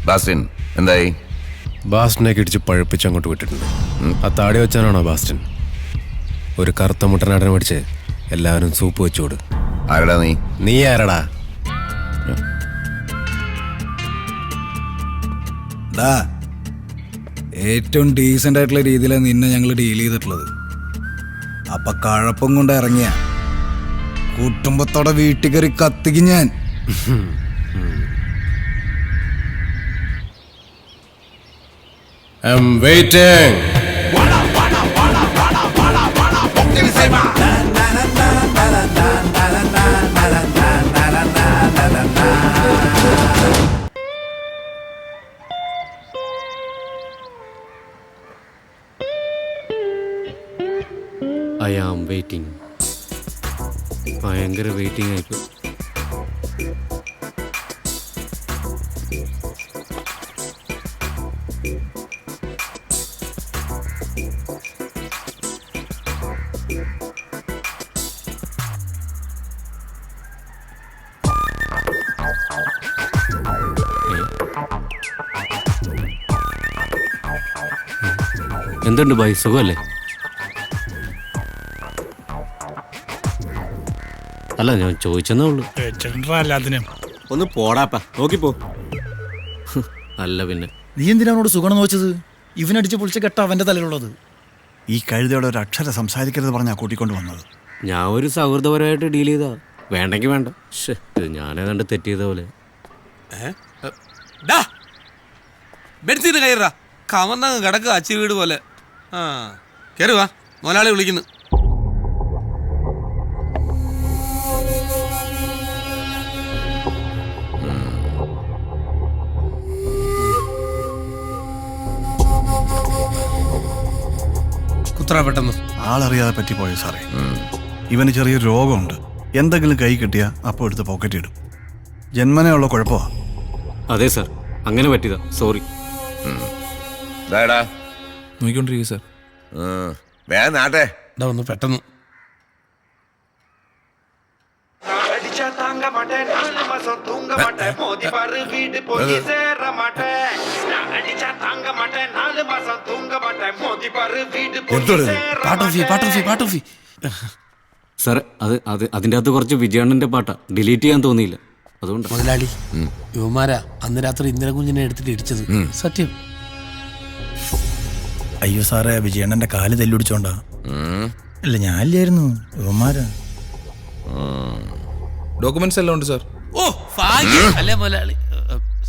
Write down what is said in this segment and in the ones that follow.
ബാസ്റ്റിൻ എന്തായി? ബാസ്റ്റിനെ ഇടിച്ച് പഴുപ്പിച്ച് അങ്ങോട്ട് വിട്ടിട്ടുണ്ട്. ആ താടി വെച്ചാനാണോ ബാസ്റ്റിൻ? ഒരു കറുത്ത മുട്ടനാടനെ മേടിച്ച് എല്ലാവരും സൂപ്പ് വെച്ചോട്. ആരടാ നീ? നീ ആരടാ? ഏറ്റവും ഡീസൻ്റ് ആയിട്ടുള്ള രീതിയിലാണ് നിന്നെ ഞങ്ങൾ ഡീൽ ചെയ്തിട്ടുള്ളത്. അപ്പൊ കഴപ്പം കൊണ്ട് ഇറങ്ങിയ കുടുംബത്തോടെ വീട്ടിൽ കയറി കത്തിക്കും ഞാൻ. I'm waiting. I am waiting. ഭയങ്കര വെയിറ്റിംഗ് ആയിപ്പോ. എന്തുണ്ട് ബൈ, സുഖമല്ലേ? അല്ല, ഞാൻ ചോദിച്ചെന്നേ ഉള്ളൂ. ഒന്ന് പോടാപ്പാ, നോക്കിപ്പോ. അല്ല പിന്നെ നീ എന്തിനാണോട് സുഗുണം നോച്ചത്? ഇവനടിച്ച് പൊളിച്ച കെട്ട അവന്റെ തലയിലുള്ളത്. ഈ കഴുതയോടെ ഒരു അക്ഷരം സംസാരിക്കരുത് പറഞ്ഞാ കൂട്ടിക്കൊണ്ട് വന്നത്. ഞാൻ ഒരു സൗഹൃദപരമായിട്ട് ഡീൽ ചെയ്താ. വേണ്ടെങ്കിൽ വേണ്ട. ഞാനേതാണ്ട് തെറ്റ് ചെയ്ത പോലെ. ബെഡ്സീറ്റ് കയറാ കമന്നങ്ങ് കിടക്കുക അച്ചി വീട് പോലെ. ആ കയറി വാ, മുതലാളി വിളിക്കുന്നു. കുത്ര പെട്ടെന്ന് ആളറിയാതെ പറ്റിപ്പോയോ സാറേ? ഇവന് ചെറിയൊരു രോഗമുണ്ട്. എന്തെങ്കിലും കൈ കിട്ടിയാ അപ്പോൾ എടുത്ത് പോക്കറ്റ് ഇടും. ജന്മനേ ഉള്ള കുഴപ്പമാ. അതെ സാർ, അങ്ങനെ പറ്റിയതാ. സോറി. നോക്കിക്കൊണ്ടിരിക്കുക സാർ. വേഗം നാട്ടെ. ഒന്ന് പെട്ടെന്ന് സാർ, അതിൻ്റെ അകത്ത് കുറച്ച് വിജയണ്ണന്റെ പാട്ടാ. ഡിലീറ്റ് ചെയ്യാൻ തോന്നിയില്ല, അതുകൊണ്ട്. മുതലാളി, യുവമാരാ അന്ന് രാത്രി ഇന്ദ്രകുഞ്ഞിനെ എടുത്തിട്ട് ഇടിച്ചത്. സത്യം. അയ്യോ സാറേ, വിജയണ്ണന്റെ കാല് തെല്ലുടിച്ചോണ്ടാ. അല്ല, ഞാനില്ലായിരുന്നു. യുവമാരാ. ഡോക്യുമെന്റ്സ് എല്ലാം ഉണ്ട് സാർ. ഓ ഭാഗ്യം അല്ലേ മുതലാളി.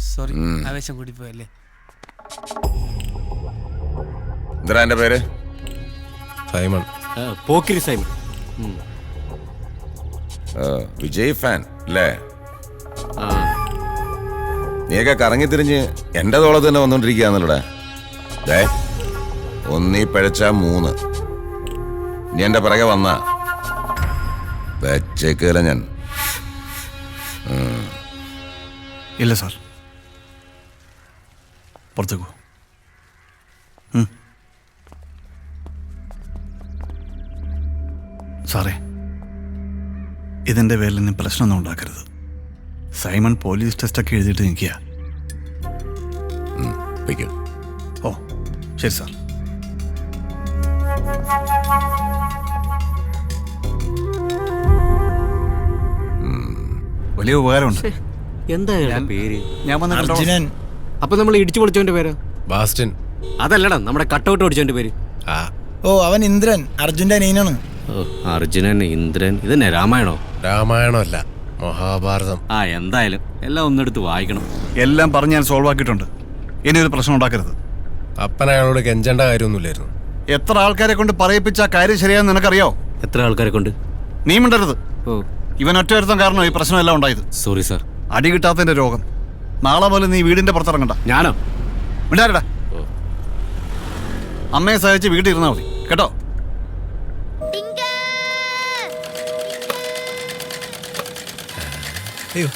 സോറി, ആവേശം കൂടി പോയല്ലേ. എന്താ എന്റെ പേര്? Simon. Pokkiri Simon. Vijay fan അല്ലേ? നീയൊക്കെ കറങ്ങി തിരിഞ്ഞ് എന്റെ തോളത്ത് തന്നെ വന്നോണ്ടിരിക്കുകയാണല്ലോടെ. ഒന്നീ പിഴച്ച 3. നീ എന്റെ പിറകെ വന്ന വെച്ചേക്കല ഞാൻ. ഇല്ല സാർ, പുറത്തേക്കോ. സാറേ, ഇതിൻ്റെ പേരിൽ ഇനി പ്രശ്നമൊന്നും ഉണ്ടാക്കരുത്. സൈമൺ പോലീസ് ടെസ്റ്റൊക്കെ എഴുതിയിട്ട് നിൽക്കുക. ഓ ശരി സാർ. വലിയ ഉപകാരമുണ്ട്. എന്താ പേര്? ഞാൻ വന്ന് അർജുനൻ. അപ്പൊ നമ്മൾ ഇടിച്ചു പൊളിച്ചവന്റെ പേര്? ബാസ്റ്റിൻ. അതല്ലടാ, നമ്മുടെ കട്ടൗട്ട് ഓടിച്ചവന്റെ പേര്. ഓ, അവൻ ഇന്ദ്രൻ, അർജുന്റെ അനിയനാണ്. അർജുനൻ, ഇന്ദ്രൻ. ഇതന്നെ രാമായണോ? രാമായണമല്ല, മഹാഭാരതം. എന്തായാലും എല്ലാം ഒന്നെടുത്ത് വായിക്കണം. എല്ലാം പറഞ്ഞ് ഞാൻ സോൾവ് ആക്കിയിട്ടുണ്ട്. ഇനി ഒരു പ്രശ്നം ഉണ്ടാക്കരുത്. അപ്പൻ അയാളോട് കെഞ്ചേണ്ട കാര്യമൊന്നുമില്ലായിരുന്നു. എത്ര ആൾക്കാരെ കൊണ്ട് പറയിപ്പിച്ച കാര്യം ശരിയാന്ന് നിനക്കറിയോ? എത്ര ആൾക്കാരെ കൊണ്ട്? നീ മിണ്ടരുത്. ഓ, ഇവൻ ഒറ്റ കാരണം ഈ പ്രശ്നമെല്ലാം ഉണ്ടായത്. Sorry sir. അടി കിട്ടാത്തതിന്റെ രോഗം. നാളെ മുതൽ നീ വീടിന്റെ പുറത്തിറങ്ങണ്ട. ഞാനോ? മിണ്ടാരടാ. അമ്മയെ സഹായിച്ച് വീട്ടിൽ ഇരുന്നാ മതി കേട്ടോ. അയ്യോ,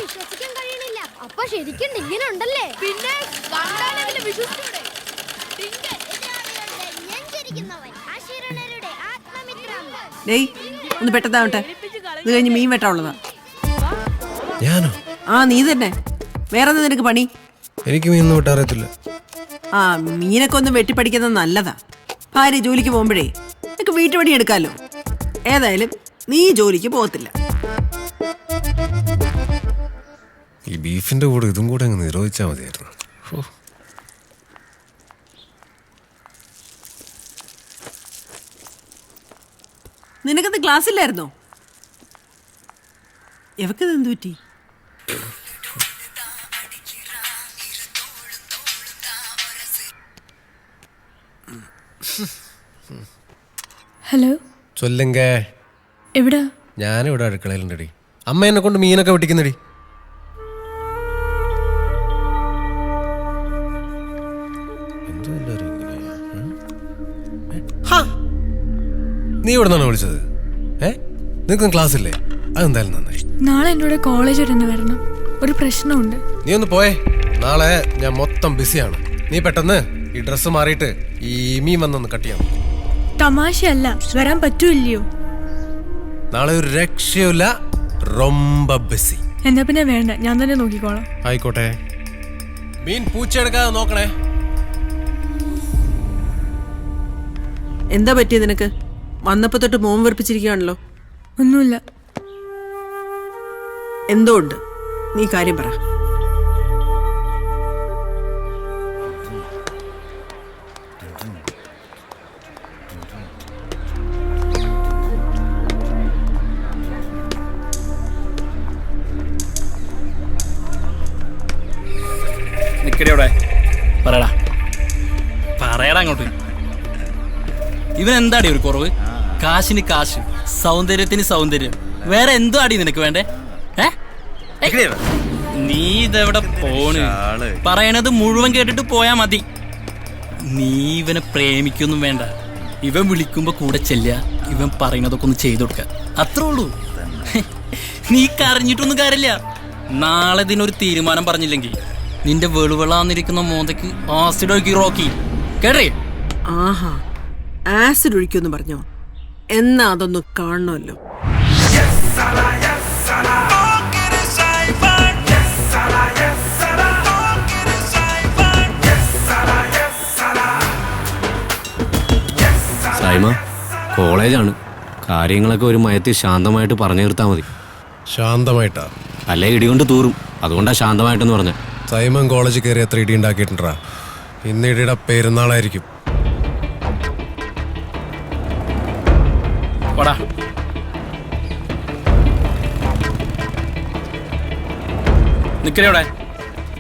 വിശ്വസിക്കാൻ കഴിയണില്ല. അപ്പൊ ശരിക്കും ഇങ്ങനെ ഉണ്ടല്ലേ? പിന്നെ വിശ്വസിച്ചൂടെ? ഒന്ന് പെട്ടെന്നാവട്ടെ. ഇത് കഴിഞ്ഞ് മീൻ വെട്ടാനുള്ളതാ. ഞാനോ? ആ നീ തന്നെ. വേറെ എന്താ നിനക്ക് പണി? എനിക്ക് മീനൊന്നും വിട്ടാറിയത്തില്ല. ആ മീനൊക്കെ ഒന്ന് വെട്ടിപ്പടിക്കുന്നത് നല്ലതാ. ഭാര്യ ജോലിക്ക് പോകുമ്പോഴേ നിനക്ക് വീട്ടുപണി എടുക്കാമല്ലോ. ഏതായാലും നീ ജോലിക്ക് പോകത്തില്ല. ഈ ബീഫിന്റെ കൂടെ ഇതും കൂടെ അങ്ങ് നിരോധിച്ചാൽ മതിയായിരുന്നു. നിനക്കത് ക്ലാസ് ഇല്ലായിരുന്നോ? എവക്കത് എന്തു പറ്റി? ഹലോ, ചൊല്ലുങ്ക. എവിടാ? ഞാനിവിടെ അടുക്കളയിലുണ്ടടി. അമ്മ എന്നെ കൊണ്ട് മീനൊക്കെ വെട്ടിക്കുന്നടി. നീ ഇവിടെ നിന്നാണ് വിളിച്ചത്? നിനക്കും ക്ലാസ് ഇല്ലേ? അതെന്തായാലും നന്നായി. നാളെ എന്നോട് കോളേജ് വരെ ഒന്ന് വരണം, ഒരു പ്രശ്നമുണ്ട്. നീ ഒന്ന് പോയേ. നാളെ ഞാൻ മൊത്തം ബിസിയാണ്. നീ പെട്ടെന്ന് ഈ ഡ്രസ്സ് മാറിയിട്ട് ഈ മീൻ വന്നൊന്ന് കട്ട് ചെയ്യാം. തമാശയല്ല, വരാൻ പറ്റൂല്ലയോ? നാളെ ഒരു രക്ഷയില്ല, റൊമ്പ ബിസി. എന്നാ പിന്നെ വേണ്ട, ഞാൻ തന്നെ നോക്കിക്കോളാം. ആയിക്കോട്ടെ. മീൻ പൂച്ചെടുക്കാതെ നോക്കണേ. എന്താ പറ്റിയത് നിനക്ക്? വന്നപ്പോ തൊട്ട് മോൻ വെറുപ്പിച്ചിരിക്കുകയാണല്ലോ. ഒന്നുമില്ല. എന്തോ ഉണ്ട്, നീ കാര്യം പറ. നിക്കടെ പറയടാ പറയടാ അങ്ങോട്ട്. ഇവൻ എന്താടി ഒരു കുറവ്? കാശിന് കാശ്, സൗന്ദര്യത്തിന് സൗന്ദര്യം, വേറെ എന്തോ അടി നിനക്ക് വേണ്ടേ? നീ ഇതെവിടെ പോണ്? പറയണത് മുഴുവൻ കേട്ടിട്ട് പോയാ മതി. നീ ഇവനെ പ്രേമിക്കൊന്നും വേണ്ട. ഇവൻ വിളിക്കുമ്പോ കൂടെ ചെല്ലുക, ഇവൻ പറയുന്നതൊക്കെ ഒന്ന് ചെയ്തു കൊടുക്ക, അത്രേ ഉള്ളൂ. നീ കരഞ്ഞിട്ടൊന്നും കാര്യമില്ല. നാളെ ഇതിനൊരു തീരുമാനം പറഞ്ഞില്ലെങ്കിൽ നിന്റെ വെളുവിളാന്നിരിക്കുന്ന മോന്തയ്ക്ക് ആസിഡ് ഒഴുക്കി റോക്കി കേട്ടേ. ആഹാ, ആസിഡ് ഒഴിക്കുമെന്ന് പറഞ്ഞോ? എന്നാ അതൊന്ന് കാണണമല്ലോ. സൈമ, കോളേജാണ്. കാര്യങ്ങളൊക്കെ ഒരു മയത്തിൽ ശാന്തമായിട്ട് പറഞ്ഞു തീർത്താൽ മതി. ശാന്തമായിട്ടാ? അല്ലേ ഇടികൊണ്ട് തൂറും. അതുകൊണ്ടാ ശാന്തമായിട്ടെന്ന് പറഞ്ഞ. സൈമൻ കോളേജിൽ കയറി എത്ര ഇടി ഉണ്ടാക്കിയിട്ടുണ്ടാ? ഇന്ന് ഇടിയുടെ പെരുന്നാളായിരിക്കും. നിക്കടെ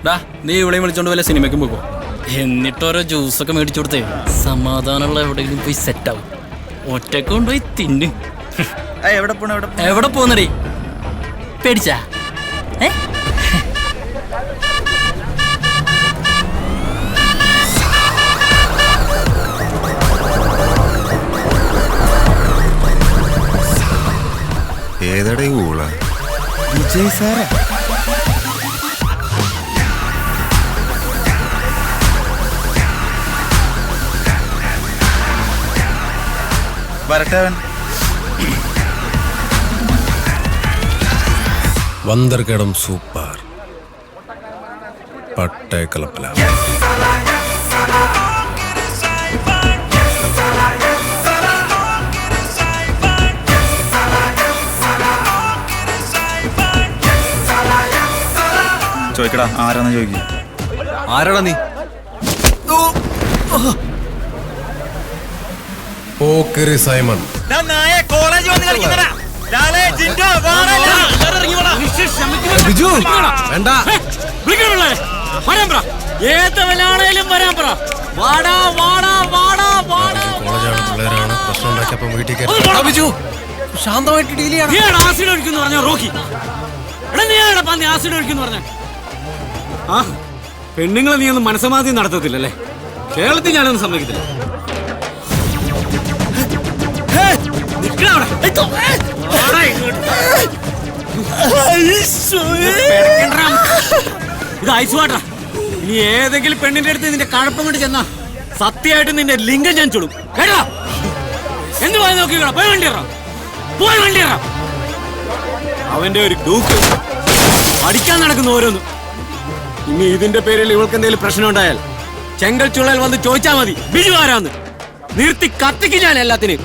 ഡാ, നീ ഇവിടെ വിളിച്ചോണ്ട് വല്ല സിനിമയ്ക്കും പോകോ. എന്നിട്ടോരോ ജ്യൂസൊക്കെ മേടിച്ചു കൊടുത്തേ സമാധാനമുള്ള എവിടെയെങ്കിലും പോയി സെറ്റാവും. ഒറ്റക്ക് കൊണ്ടുപോയി തിന്നു. എവിടെ പോന്നടി? പേടിച്ചാ? ഏതടേ ഊള? വിജയ് സാറാ? വരട്ടവൻ വന്തർകടം സൂപ്പർ പട്ടേക്കലപ്പല. ചോദിക്കടാ, ആരാന്ന് ചോദിക്കുക. ആരാടാ നീ? പോക്കരി സൈമൺ. ബിജു വേണ്ട. കോളേജാണ്, പിള്ളേരാണ്, പ്രശ്നം ഉണ്ടാക്കിയപ്പോ വീട്ടിൽ കയറി. ബിജു ശാന്തമായിട്ട് ഡീൽ ചെയ്യണം. ആസിഡ് ഒഴിക്കുന്നു പറഞ്ഞ റോക്കി. നീ ആസിഡ് ഒഴിക്കുന്നു പറഞ്ഞ ആ പെണ്ണുങ്ങളെ നീ ഒന്നും മനസ്സമാധി നടത്തത്തില്ലല്ലേ? കേരളത്തിൽ ഞാനൊന്നും സമ്മതിക്കത്തില്ല. ഇത് ഐസ് വാട്ടറാ. നീ ഏതെങ്കിലും പെണ്ണിന്റെ അടുത്ത് നിന്റെ കഴപ്പം കൊണ്ട് ചെന്നാ സത്യമായിട്ട് നിന്റെ ലിംഗം ഞാൻ ചുടും കേട്ടോ. എന്ത് പോയി നോക്കിക്കോളാം. പോയി വണ്ടി ഇറ, പോയി വണ്ടി ഇറ. അവന്റെ ഒരു ഡൂക്ക് അടിക്കാൻ നടക്കുന്ന ഓരോന്നും. ഇനി ഇതിന്റെ പേരിൽ ഇവൾക്ക് എന്തെങ്കിലും പ്രശ്നം ഉണ്ടായാൽ ചെങ്കൽ ചുള്ളൽ വന്ന് ചോദിച്ചാ മതി ബിജു ആരാന്ന്. നിർത്തി കത്തിക്ക് ഞാൻ എല്ലാത്തിനും.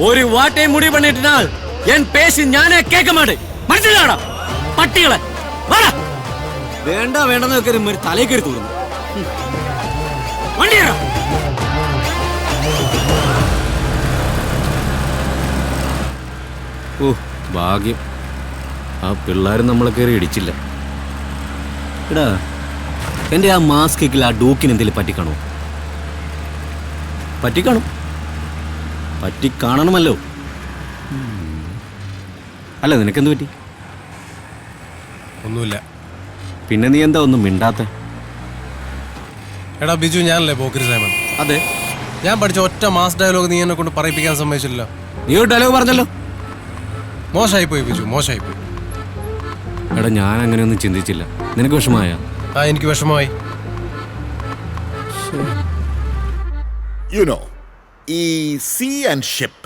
ഒരു വാട്ടയും മുടി പണിയിട്ടാൽ എൻ പേശി ഞാനേ കേൾക്ക മാട്ടേ. മനസ്സിലാടാ പട്ടികളെ. വേണ്ട വേണ്ടെന്ന് വെക്കരുത് തലേ കയറി തൂറുന്നു. വണ്ടിയേറാ. ഓ ഭാഗ്യം, ആ പിള്ളേരും നമ്മളെ കയറി ഇടിച്ചില്ല. എടാ എൻ്റെ ആ മാസ്കിൽ ആ ഡൂക്കിന് എന്തെങ്കിലും പറ്റിക്കാണോ? പറ്റിക്കാണും, പറ്റിക്കാണണമല്ലോ. അല്ല നിനക്കെന്ത് പറ്റി? ഒന്നുമില്ല. പിന്നെ നീ എന്താ ഒന്നും മിണ്ടാത്ത? എടാ ബിജു, ഞാനല്ലേ പോക്കിരി സൈമൺ? അതെ. ഞാൻ പഠിച്ച ഒറ്റ മാസ് ഡയലോഗ് നീ എന്നെ കൊണ്ട് പറയിപ്പിക്കാൻ സമ്മതിച്ചില്ല. നീ ഒരു ഡയലോഗ് പറഞ്ഞല്ലോ. മോശമായിപ്പോയി ബിജു, മോശമായിപ്പോയി. എടാ ഞാൻ അങ്ങനെയൊന്നും ചിന്തിച്ചില്ല. നിനക്ക് വിഷമമായ? ആ, എനിക്ക് വിഷമമായി. You know, ഈ സീ ആൻഡ് ഷിപ്പ്